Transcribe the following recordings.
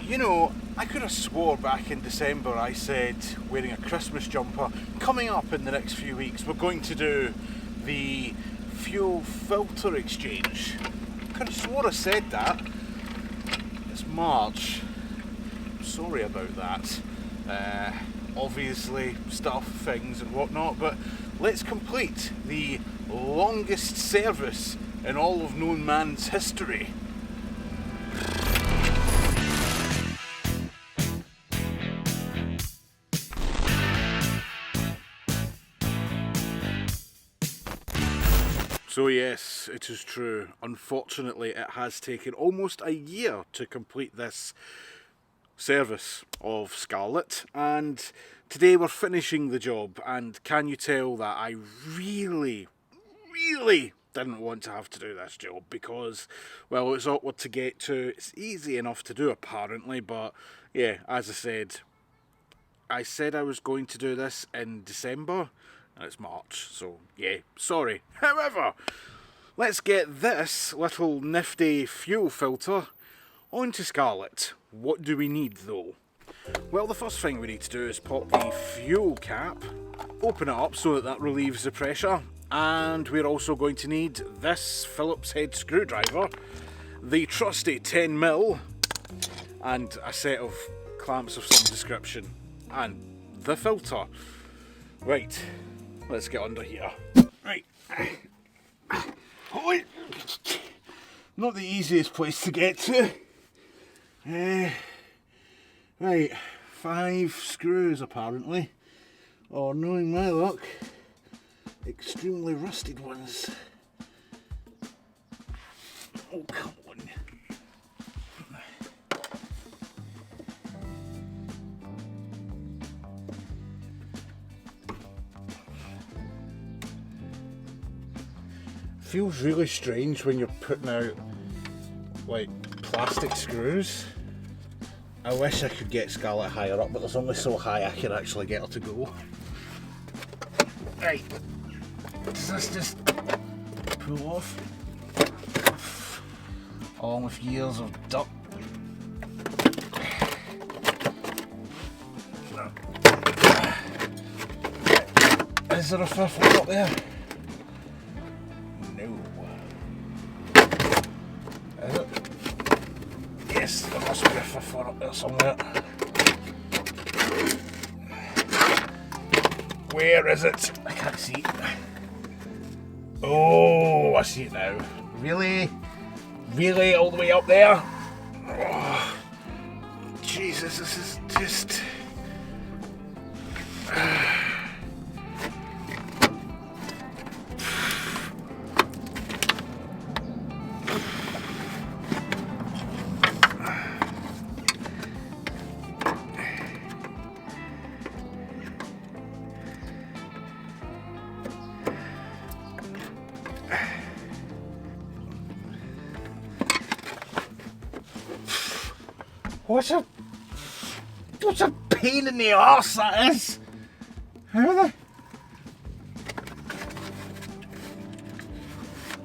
You know, I could have swore back in December I said, wearing a Christmas jumper, coming up in the next few weeks we're going to do the fuel filter exchange. I could have swore I said that. It's March. I'm sorry about that. Obviously stuff, things and whatnot, but let's complete the longest service in all of known man's history. So yes, it is true. Unfortunately, it has taken almost a year to complete this service of Scarlet, and today we're finishing the job. And can you tell that I really didn't want to have to do this job, because, well, it's awkward to get to. It's easy enough to do apparently, but yeah, as I said I was going to do this in December, and it's March, so yeah, sorry. However, let's get this little nifty fuel filter onto Scarlet. What do we need though? Well, the first thing we need to do is pop the fuel cap, open it up so that relieves the pressure, and we're also going to need this Phillips head screwdriver, the trusty 10mm, and a set of clamps of some description, and the filter. Right. Let's get under here. Right. Oh, not the easiest place to get to. Right, 5 screws apparently. Or knowing my luck, extremely rusted ones. Oh, come on. Feels really strange when you're putting out like plastic screws. I wish I could get Scarlet higher up, but there's only so high I can actually get her to go. Right, does this just pull off? Along with years of dirt. Is there a fifth one up there? Is it? Yes, there must be a fifth one up there somewhere. Where is it? I can't see it. Oh, I see it now. Really? Really? All the way up there? Oh, Jesus, this is just... What a pain in the arse that is! How the...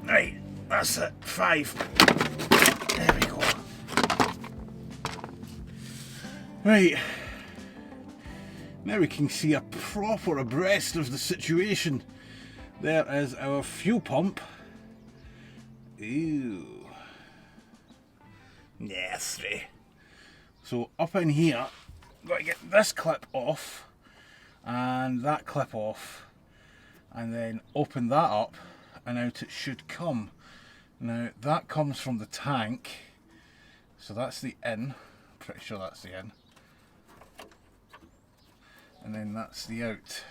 Right, that's it, 5. There we go. Right, now we can see a proper abreast of the situation. There is our fuel pump. Ew. Nasty. So up in here, I've got to get this clip off and that clip off, and then open that up, and out it should come. Now that comes from the tank, so that's the in, pretty sure that's the in, and then that's the out,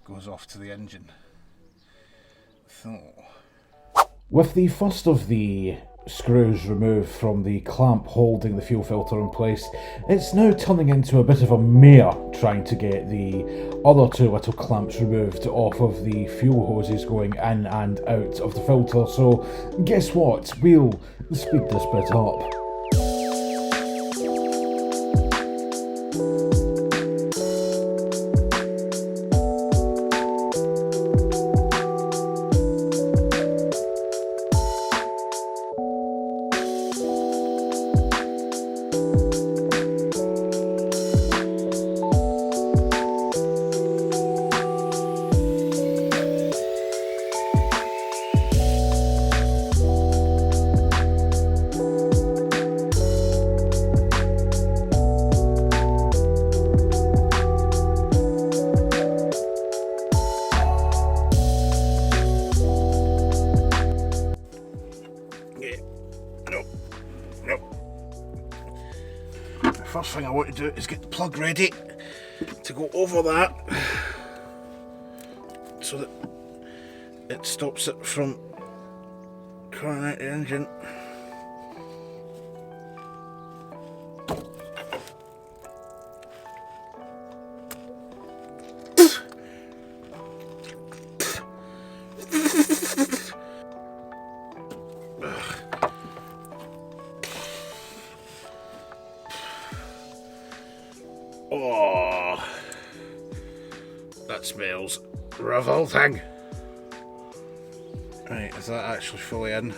goes off to the engine. So, with the first of the screws removed from the clamp holding the fuel filter in place, it's now turning into a bit of a mare trying to get the other 2 little clamps removed off of the fuel hoses going in and out of the filter. So guess what, we'll speed this bit up. first thing I want to do is get the plug ready to go over that so that it stops it from coming out the engine. Oh, that smells revolting. Right, is that actually fully in?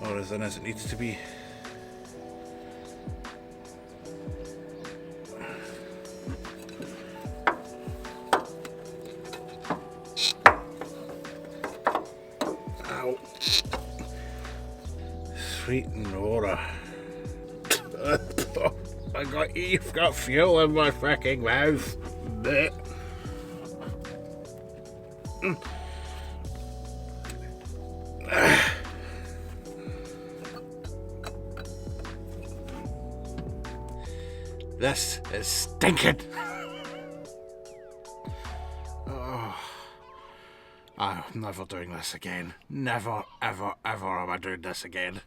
Or is it as it needs to be? Ow. Sweet Nora. You've got fuel in my freaking mouth. This is stinking. Oh, I'm never doing this again. Never, ever, ever am I doing this again.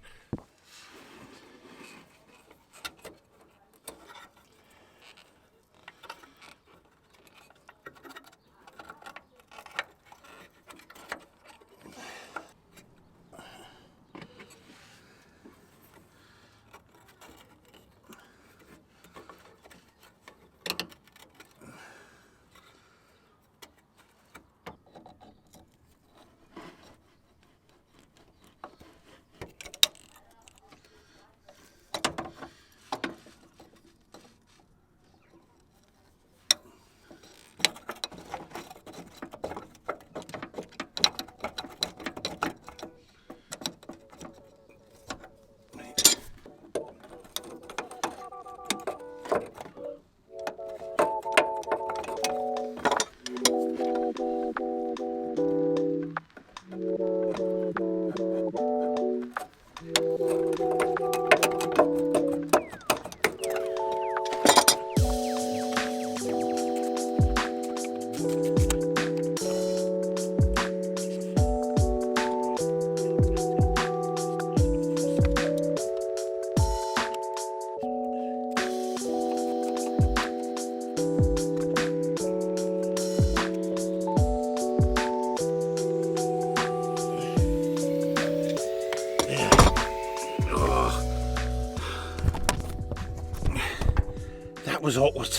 Was awkward,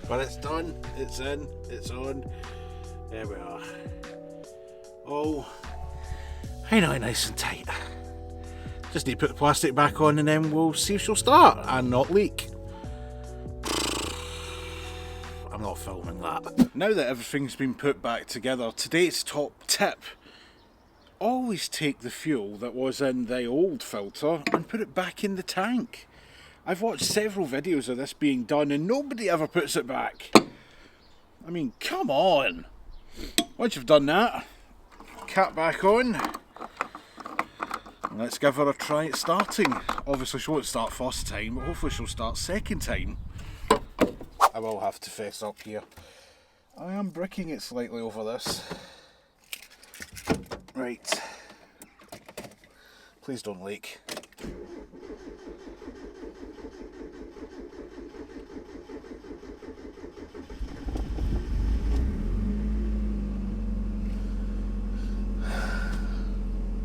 but it's done, it's in, it's on, there we are. Oh, I know, nice and tight. Just need to put the plastic back on and then we'll see if she'll start and not leak. I'm not filming that. Now that everything's been put back together, today's top tip: always take the fuel that was in the old filter and put it back in the tank. I've watched several videos of this being done and nobody ever puts it back. I mean, come on. Once you've done that, cap back on. Let's give her a try at starting. Obviously she won't start first time, but hopefully she'll start second time. I will have to fess up here. I am bricking it slightly over this. Right. Please don't leak.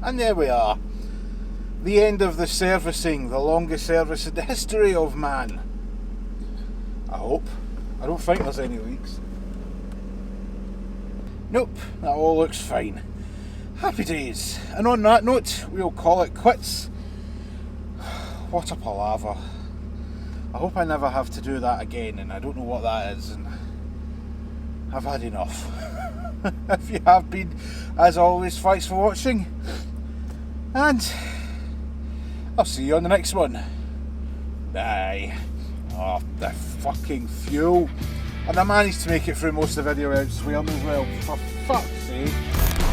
And there we are. The end of the servicing, the longest service in the history of man. I hope. I don't think there's any leaks. Nope, that all looks fine. Happy days. And on that note, we'll call it quits. What a palaver. I hope I never have to do that again, and I don't know what that is, and I've had enough. If you have been, as always, thanks for watching. And I'll see you on the next one. Bye. Oh, the fucking fuel. And I managed to make it through most of the video without swearing as well, for fuck's sake.